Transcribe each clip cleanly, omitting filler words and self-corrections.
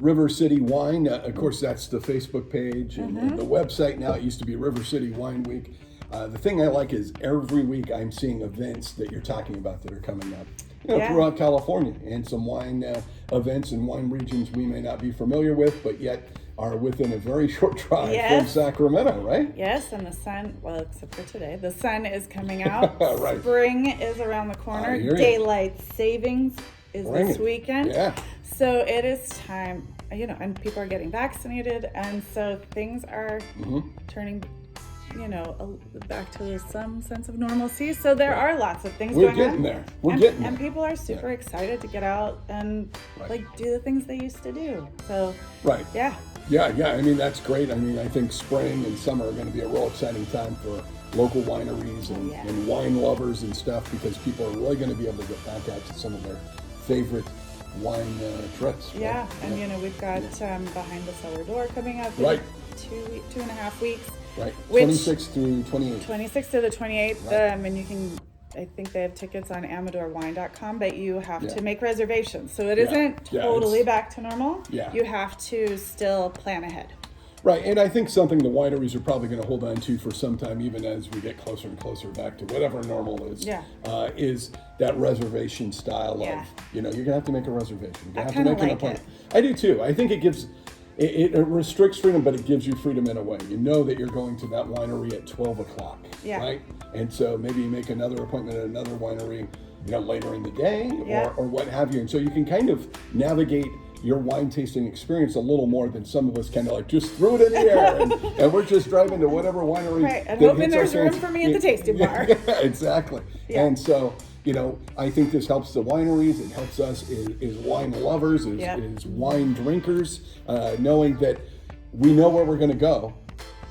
River City Wine. Of course, that's the Facebook page and the website now. It used to be River City Wine Week. The thing I like is every week I'm seeing events that you're talking about that are coming up, throughout California, and some wine events and wine regions we may not be familiar with, but yet are within a very short drive from Sacramento, right? Yes, and the sun, well, except for today, the sun is coming out. Right. Spring is around the corner. Daylight savings is this weekend. Yeah. So it is time, and people are getting vaccinated, and so things are turning, back to some sense of normalcy. So there are lots of things going on. We're getting there. We're getting there. And people are super excited to get out and do the things they used to do. So yeah. I mean, that's great. I mean, I think spring and summer are going to be a real exciting time for local wineries and wine lovers and stuff, because people are really going to be able to get back out to some of their favorite wine trips. Yeah, and we've got Behind the Cellar Door coming up in 2.5 weeks. Right, 26th through 28th. 26th to the 28th, and you can, I think they have tickets on AmadorWine.com, but you have to make reservations. So it isn't totally back to normal. Yeah. You have to still plan ahead. Right, and I think something the wineries are probably going to hold on to for some time, even as we get closer and closer back to whatever normal is, is that reservation style of, you're going to have to make a reservation. You're going to have to make an appointment. I do too. I think it gives... It restricts freedom, but it gives you freedom in a way. You know that you're going to that winery at 12 o'clock, right? And so maybe you make another appointment at another winery, later in the day or what have you. And so you can kind of navigate your wine tasting experience a little more than some of us kind of like just threw it in the air and we're just driving to whatever winery. Right, and hoping there's room for me at the tasting bar. Yeah, exactly. Yeah. And so... I think this helps the wineries. It helps us as wine lovers, as wine drinkers, knowing that we know where we're going to go.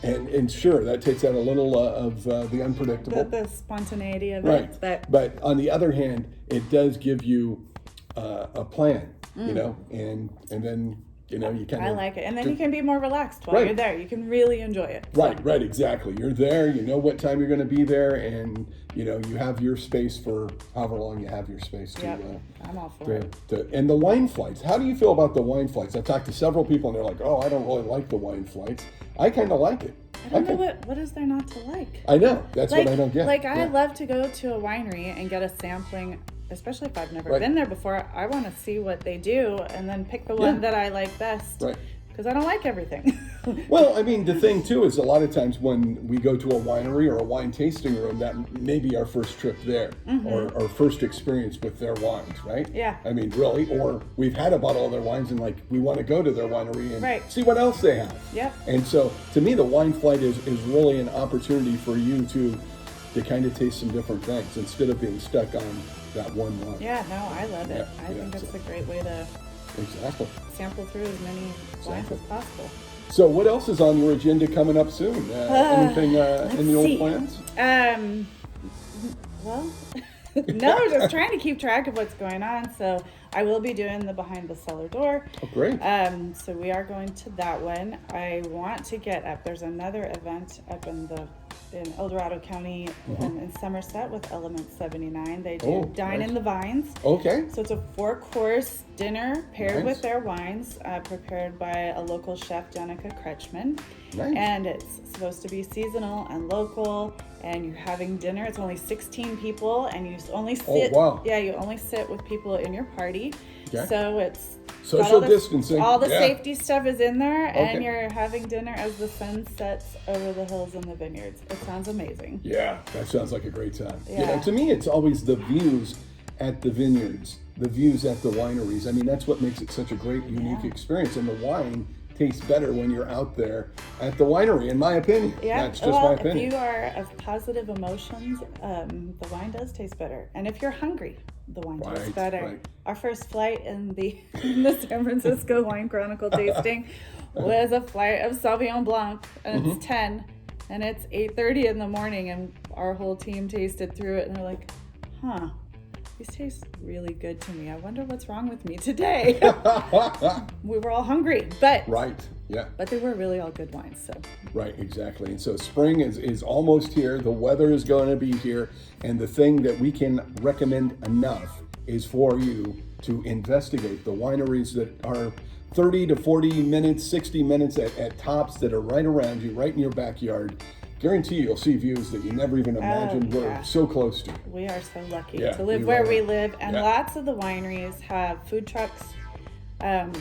And sure, that takes out a little of the unpredictable. The spontaneity of it. Right. But on the other hand, it does give you a plan, and then... you kind of... I like it. And then you can be more relaxed while you're there. You can really enjoy it. Right, exactly. You're there, you know what time you're going to be there, and, you have your space for however long you have your space to... I'm all for it. And the wine flights. How do you feel about the wine flights? I've talked to several people, and they're like, I don't really like the wine flights. I kind of like it. I don't know what is there not to like? I know. That's what I don't get. I love to go to a winery and get a sampling, especially if I've never been there before. I want to see what they do and then pick the one that I like best. Right. Because I don't like everything. Well, I mean, the thing too is a lot of times when we go to a winery or a wine tasting room, that may be our first trip there or our first experience with their wines, right? Yeah. I mean, really, or we've had a bottle of their wines and we want to go to their winery and see what else they have. Yeah. And so to me, the wine flight is really an opportunity for you to kind of taste some different things instead of being stuck on that one wine. Yeah, no, I love it. I think that's a great way to sample through as many wines as possible. So what else is on your agenda coming up soon? Anything in the old plans? Well, no, just trying to keep track of what's going on. So I will be doing the Behind the Cellar Door. Oh, great. So we are going to that one. I want to get up. There's another event up in El Dorado County in Somerset with Element 79. They do Dine in the Vines. Okay. So it's a 4-course dinner paired with their wines, prepared by a local chef, Danica Kretschmann. Nice. And it's supposed to be seasonal and local, and you're having dinner. It's only 16 people, and you only sit. Oh, wow. Yeah, you only sit with people in your party. Okay. So it's social distancing. All the safety stuff is in there, and you're having dinner as the sun sets over the hills and the vineyards. It sounds amazing. Yeah, that sounds like a great time. Yeah. To me, it's always the views at the vineyards, the views at the wineries. I mean, that's what makes it such a great, unique experience. And the wine tastes better when you're out there at the winery, in my opinion. Yeah, that's just my opinion. If you are of positive emotions, the wine does taste better. And if you're hungry, the wine tastes better. Right. Our first flight in the San Francisco Wine Chronicle tasting was a flight of Sauvignon Blanc, and it's 10, and it's 8:30 in the morning, and our whole team tasted through it, and they're like, these taste really good to me. I wonder what's wrong with me today. We were all hungry, but but they were really all good wines. So right, exactly. And so spring is almost here. The weather is going to be here, and the thing that we can recommend enough is for you to investigate the wineries that are 30 to 40 minutes, 60 minutes at tops that are right around you, right in your backyard. Guarantee you'll see views that you never even imagined were so close to. We are so lucky to live where we live, and lots of the wineries have food trucks. So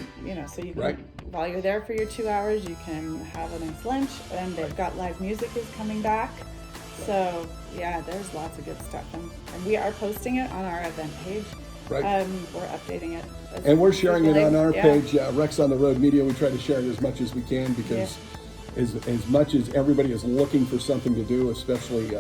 you can, while you're there for your 2 hours, you can have a nice lunch, and they've got live music is coming back. So there's lots of good stuff, and we are posting it on our event page. We're updating it. And we're sharing it on our page, Rex on the Road Media. We try to share it as much as we can because as much as everybody is looking for something to do, especially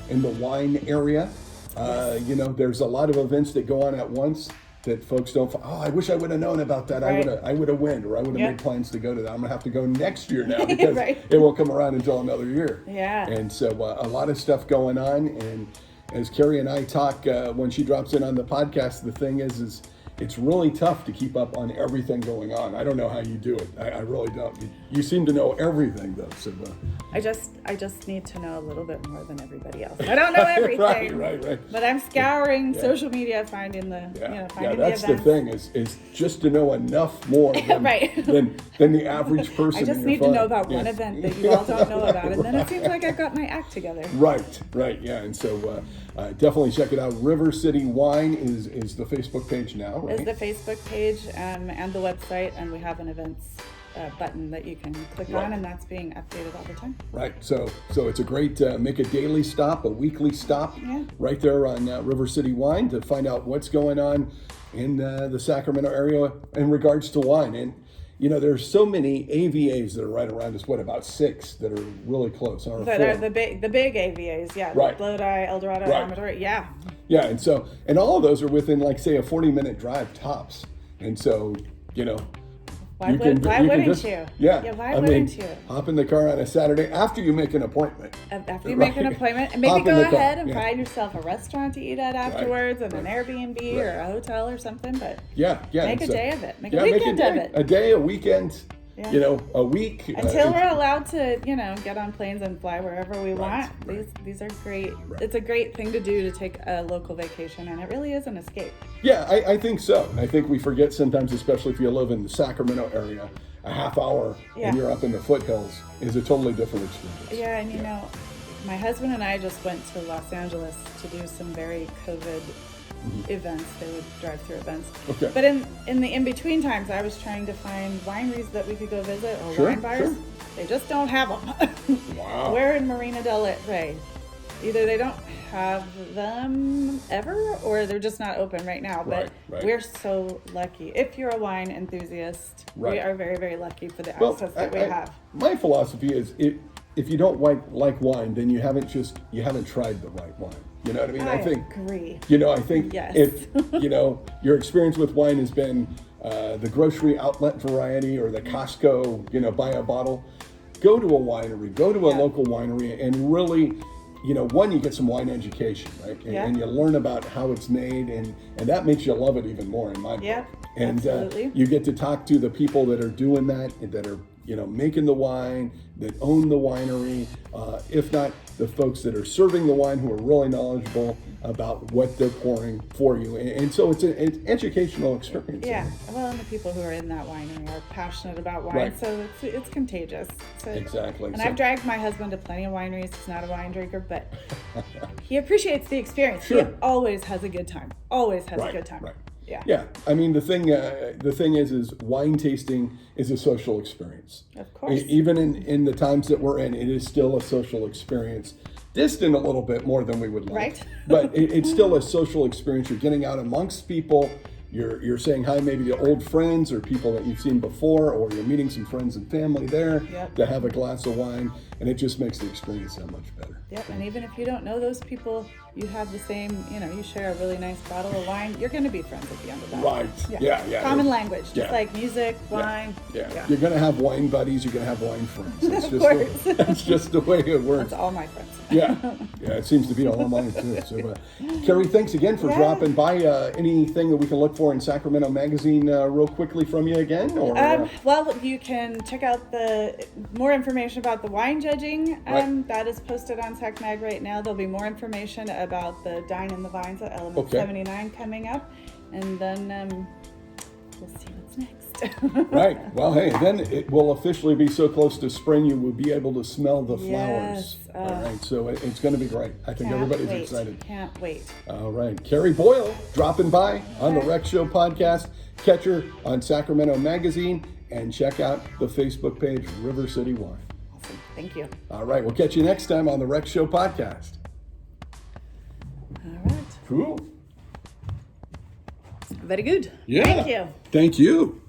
in the wine area, there's a lot of events that go on at once that folks don't. I wish I would have known about that. I would have went, or I would have made plans to go to that. I'm gonna have to go next year now because it won't come around until another year. Yeah. And so a lot of stuff going on. And as Carrie and I talk when she drops in on the podcast, the thing is it's really tough to keep up on everything going on. I don't know how you do it. I really don't. You seem to know everything, though. So I just need to know a little bit more than everybody else. I don't know everything. right. But I'm scouring social media, finding the that's the thing is just to know enough more than the average person. I just need to know about one event that you all don't know about, and then it seems like I've got my act together. Right, yeah. And so definitely check it out. River City Wine is the Facebook page now. Is the Facebook page and the website, and we have an events button that you can click on, and that's being updated all the time. Right, so it's a great make a daily stop, a weekly stop, right there on River City Wine to find out what's going on in the Sacramento area in regards to wine. And there's so many AVAs that are right around us. What, about 6 that are really close? That are the big AVAs, right? Lodi, El Dorado, Amador, Yeah, and all of those are within, like, say, a 40-minute drive tops. And so, why wouldn't you? Yeah, why wouldn't you? Hop in the car on a Saturday after you make an appointment. After you make an appointment, and maybe go ahead and find yourself a restaurant to eat at afterwards, and an Airbnb or a hotel or something. But make a day of it. Make a weekend of it. A day, a weekend. A week. Until we're allowed to, get on planes and fly wherever we want. These are great. It's a great thing to do to take a local vacation, and it really is an escape. Yeah, I think so. I think we forget sometimes, especially if you live in the Sacramento area, a half hour and you're up in the foothills is a totally different experience. Yeah, and my husband and I just went to Los Angeles to do some very COVID events. They would drive through events. Okay. But in the in-between times, I was trying to find wineries that we could go visit or wine bars. Sure. They just don't have them. Wow. We're in Marina del Rey. Either they don't have them ever, or they're just not open right now. But we're so lucky. If you're a wine enthusiast, we are very, very lucky for the access that we have. My philosophy is if you don't like wine, then you haven't tried the right wine. You know what I mean? I agree. I think if your experience with wine has been the grocery outlet variety or the Costco, buy a bottle, go to a winery, go to a local winery, and really, one, you get some wine education, right? And you learn about how it's made, and that makes you love it even more in my book. And you get to talk to the people that are doing that are making the wine, that own the winery, if not the folks that are serving the wine who are really knowledgeable about what they're pouring for you. And so it's an educational experience. Yeah, well, and the people who are in that winery are passionate about wine, so it's contagious. Exactly. And I've dragged my husband to plenty of wineries. He's not a wine drinker, but he appreciates the experience. He always has a good time. Always has a good time. Right. Yeah. I mean, the thing is wine tasting is a social experience. Of course. Even in the times that we're in, it is still a social experience. Distant a little bit more than we would like. Right. But it's still a social experience. You're getting out amongst people. You're saying hi maybe to old friends or people that you've seen before, or you're meeting some friends and family there to have a glass of wine, and it just makes the experience that much better. Yep, and even if you don't know those people, you have the same, you share a really nice bottle of wine, you're going to be friends at the end of that. Right, yeah. Common language, just like music, wine. Yeah. You're going to have wine buddies, you're going to have wine friends. It's just the way it works. That's all my friends. Yeah, it seems to be all mine too. So, Carrie, thanks again for dropping by. Anything that we can look for in Sacramento Magazine real quickly from you again? Or, well, you can check out the more information about the wine judging. That is posted on SacMag right now. There'll be more information about the Dine in the Vines at Element 79 coming up. And then we'll see what's next. taste. Right. Well, hey, then it will officially be so close to spring you will be able to smell the flowers. Yes. All right. So it's going to be great. I think everybody's excited. Can't wait. All right. Carrie Boyle dropping by on the Rec Show podcast. Catch her on Sacramento Magazine and check out the Facebook page, River City Wine. Awesome. Thank you. All right. We'll catch you next time on the Rec Show podcast. All right. Cool. Very good. Yeah. Thank you. Thank you.